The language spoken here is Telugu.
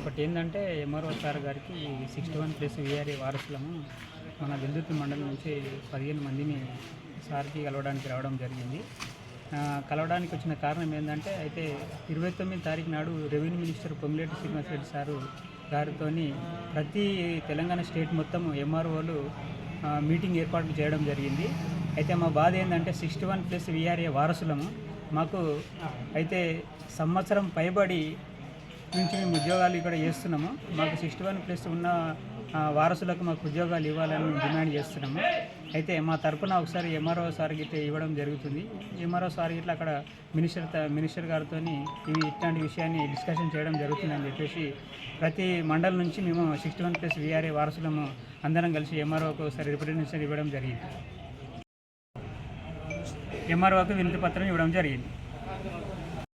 ఒకటి ఏంటంటే ఎంఆర్ఓ సార్ గారికి 61+ వీఆర్ఏ వారసులము మన వెల్దుర్తి మండలం నుంచి 15 మందిని సార్కి కలవడానికి రావడం జరిగింది. కలవడానికి వచ్చిన కారణం ఏంటంటే అయితే 29 తారీఖు నాడు revenue minister Ponguleti Srinivas Reddy sir గారితో ప్రతి తెలంగాణ స్టేట్ మొత్తం ఎంఆర్ఓలు మీటింగ్ ఏర్పాటు చేయడం జరిగింది. అయితే మా బాధ ఏంటంటే 61+ వీఆర్ఏ వారసులము మాకు అయితే సంవత్సరం పైబడి నుంచి మేము ఉద్యోగాలు ఇక్కడ చేస్తున్నాము. మాకు 61+ ఉన్న వారసులకు మాకు ఉద్యోగాలు ఇవ్వాలని డిమాండ్ చేస్తున్నాము. అయితే మా తరపున ఒకసారి ఎంఆర్ఓ సార్ గిట్లా ఇవ్వడం జరుగుతుంది. ఎంఆర్ఓ సార్ గిట్లా అక్కడ మినిస్టర్ గారితో ఇట్లాంటి విషయాన్ని డిస్కషన్ చేయడం జరుగుతుందని చెప్పేసి ప్రతి మండలం నుంచి మేము 61+ వీఆర్ఏ వారసులము అందరం కలిసి ఎంఆర్ఓకి ఒకసారి రిప్రజెంటేషన్ ఇవ్వడం జరిగింది. ఎంఆర్ఓకి వినతి పత్రం ఇవ్వడం జరిగింది.